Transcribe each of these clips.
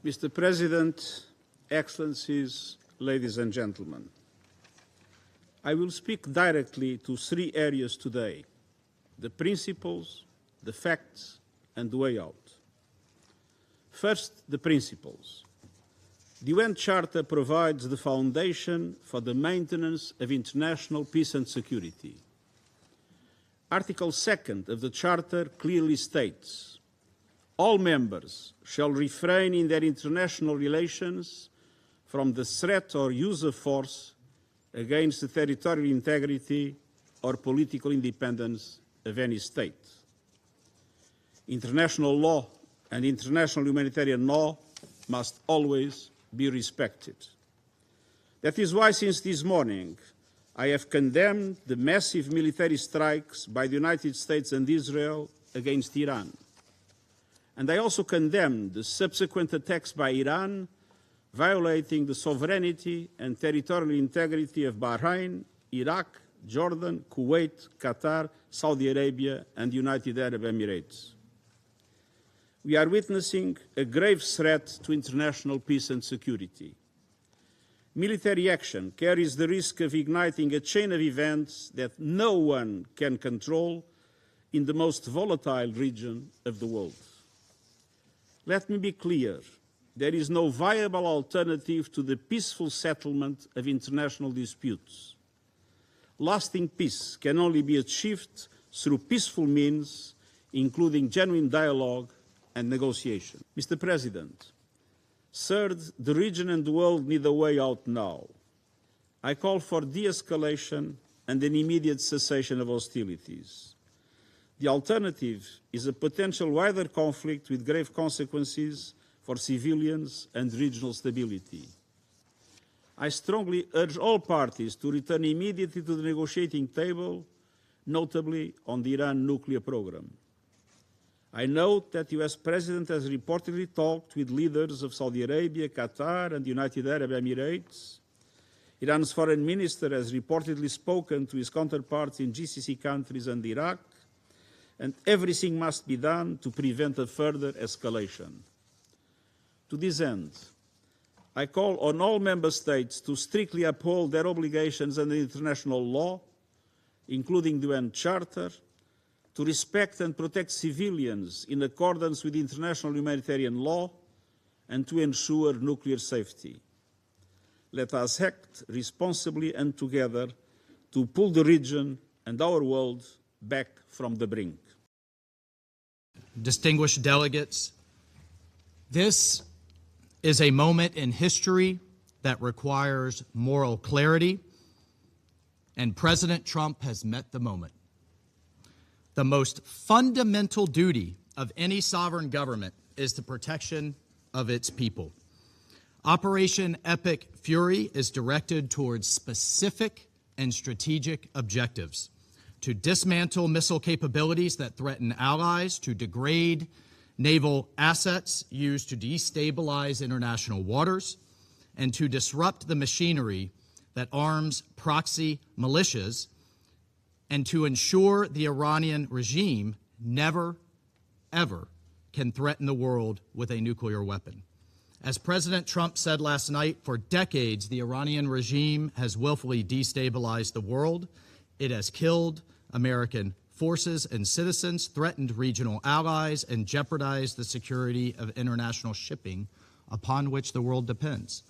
Mr. President, Excellencies, ladies and gentlemen, I will speak directly to three areas today: the principles, the facts, and the way out. First, the principles. The UN Charter provides the foundation for the maintenance of international peace and security. Article 2 of the Charter clearly states, all members shall refrain in their international relations from the threat or use of force against the territorial integrity or political independence of any state. International law and international humanitarian law must always be respected. That is why, since this morning, I have condemned the massive military strikes by the United States and Israel against Iran. And I also condemned the subsequent attacks by Iran, violating the sovereignty and territorial integrity of Bahrain, Iraq, Jordan, Kuwait, Qatar, Saudi Arabia, and the United Arab Emirates. We are witnessing a grave threat to international peace and security. Military action carries the risk of igniting a chain of events that no one can control in the most volatile region of the world. Let me be clear, there is no viable alternative to the peaceful settlement of international disputes. Lasting peace can only be achieved through peaceful means, including genuine dialogue and negotiation. Mr. President, third, the region and the world need a way out now. I call for de-escalation and an immediate cessation of hostilities. The alternative is a potential wider conflict with grave consequences for civilians and regional stability. I strongly urge all parties to return immediately to the negotiating table, notably on the Iran nuclear program. I note that the US President has reportedly talked with leaders of Saudi Arabia, Qatar, and the United Arab Emirates. Iran's foreign minister has reportedly spoken to his counterparts in GCC countries and Iraq, and everything must be done to prevent a further escalation. To this end, I call on all member states to strictly uphold their obligations under international law, including the UN Charter, to respect and protect civilians in accordance with international humanitarian law, and to ensure nuclear safety. Let us act responsibly and together to pull the region and our world back from the brink. Distinguished delegates, this is a moment in history that requires moral clarity, and President Trump has met the moment. The most fundamental duty of any sovereign government is the protection of its people. Operation Epic Fury is directed towards specific and strategic objectives: to dismantle missile capabilities that threaten allies, to degrade naval assets used to destabilize international waters, and to disrupt the machinery that arms proxy militias, and to ensure the Iranian regime never, ever can threaten the world with a nuclear weapon. As President Trump said last night, for decades, the Iranian regime has willfully destabilized the world. It has killed American forces and citizens, threatened regional allies, and jeopardized the security of international shipping upon which the world depends.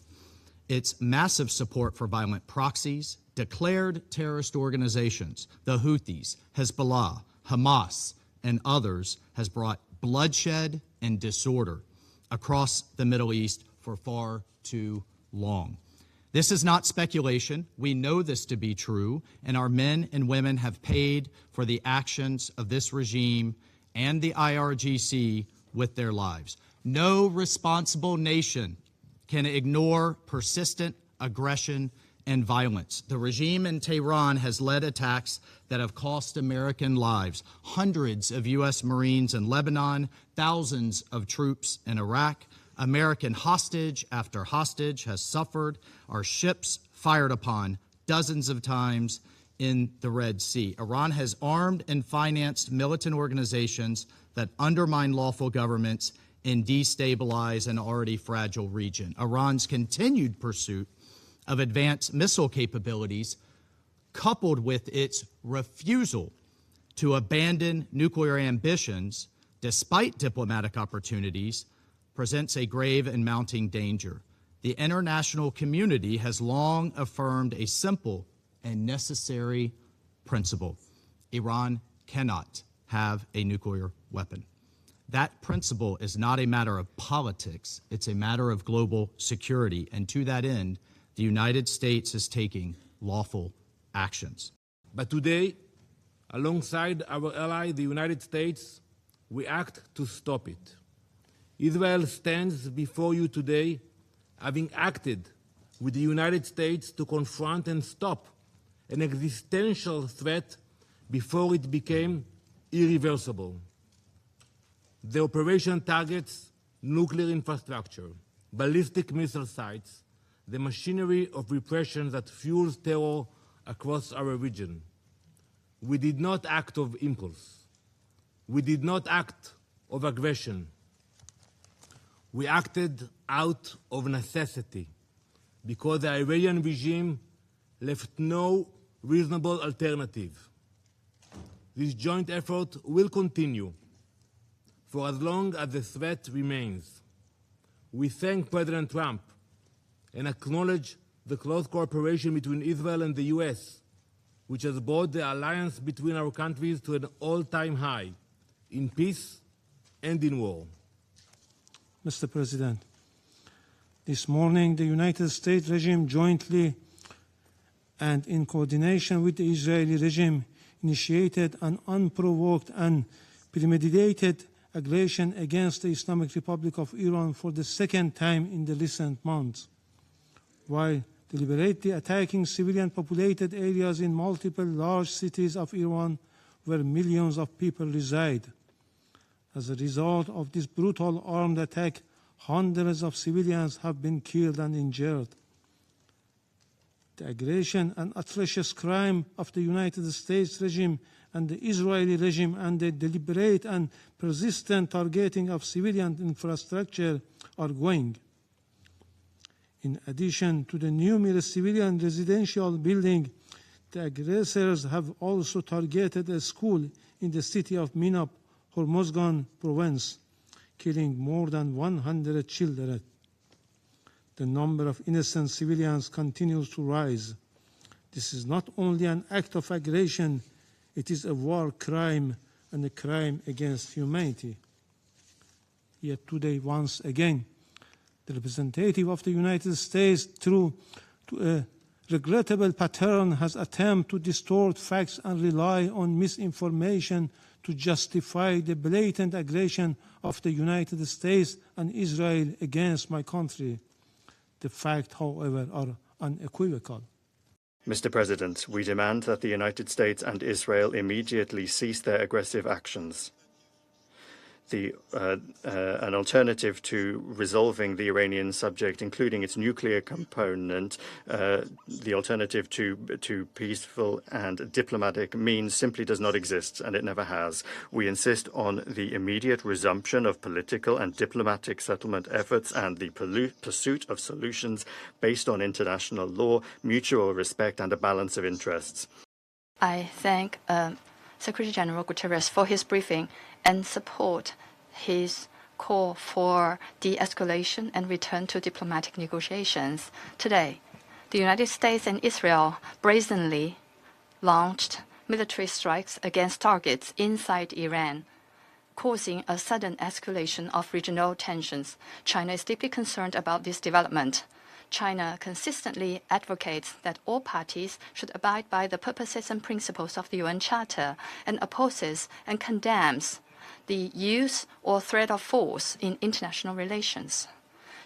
Its massive support for violent proxies, declared terrorist organizations, the Houthis, Hezbollah, Hamas, and others, has brought bloodshed and disorder across the Middle East for far too long. This is not speculation. We know this to be true, and our men and women have paid for the actions of this regime and the IRGC with their lives. No responsible nation can ignore persistent aggression and violence. The regime in Tehran has led attacks that have cost American lives. Hundreds of U.S. Marines in Lebanon, thousands of troops in Iraq. American hostage after hostage has suffered. Our ships fired upon dozens of times in the Red Sea. Iran has armed and financed militant organizations that undermine lawful governments and destabilize an already fragile region. Iran's continued pursuit of advanced missile capabilities, coupled with its refusal to abandon nuclear ambitions despite diplomatic opportunities, presents a grave and mounting danger. The international community has long affirmed a simple and necessary principle: Iran cannot have a nuclear weapon. That principle is not a matter of politics, it's a matter of global security, and to that end, the United States is taking lawful actions. But today, alongside our ally, the United States, we act to stop it. Israel stands before you today having acted with the United States to confront and stop an existential threat before it became irreversible. The operation targets nuclear infrastructure, ballistic missile sites, the machinery of repression that fuels terror across our region. We did not act of impulse. We did not act of aggression. We acted out of necessity because the Iranian regime left no reasonable alternative. This joint effort will continue for as long as the threat remains. We thank President Trump and acknowledge the close cooperation between Israel and the U.S., which has brought the alliance between our countries to an all-time high in peace and in war. Mr. President, this morning the United States regime jointly and in coordination with the Israeli regime initiated an unprovoked and premeditated aggression against the Islamic Republic of Iran for the second time in the recent months, while deliberately attacking civilian populated areas in multiple large cities of Iran where millions of people reside. As a result of this brutal armed attack, hundreds of civilians have been killed and injured. The aggression and atrocious crime of the United States regime and the Israeli regime and the deliberate and persistent targeting of civilian infrastructure are going. In addition to the numerous civilian residential buildings, the aggressors have also targeted a school in the city of Minab, Hormozgan province, killing more than 100 children. The number of innocent civilians continues to rise. This is not only an act of aggression, it is a war crime and a crime against humanity. Yet today, once again, the representative of the United States, through a regrettable pattern, has attempted to distort facts and rely on misinformation to justify the blatant aggression of the United States and Israel against my country. The facts, however, are unequivocal. Mr. President, we demand that the United States and Israel immediately cease their aggressive actions. An alternative to resolving the Iranian subject, including its nuclear component, the alternative to peaceful and diplomatic means simply does not exist, and it never has. We insist on the immediate resumption of political and diplomatic settlement efforts and the pursuit of solutions based on international law, mutual respect, and a balance of interests. I thank Secretary-General Guterres for his briefing and support his call for de-escalation and return to diplomatic negotiations. Today, the United States and Israel brazenly launched military strikes against targets inside Iran, causing a sudden escalation of regional tensions. China is deeply concerned about this development. China consistently advocates that all parties should abide by the purposes and principles of the UN Charter and opposes and condemns the use or threat of force in international relations.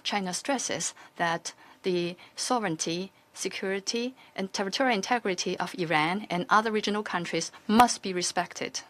China stresses that the sovereignty, security, and territorial integrity of Iran and other regional countries must be respected.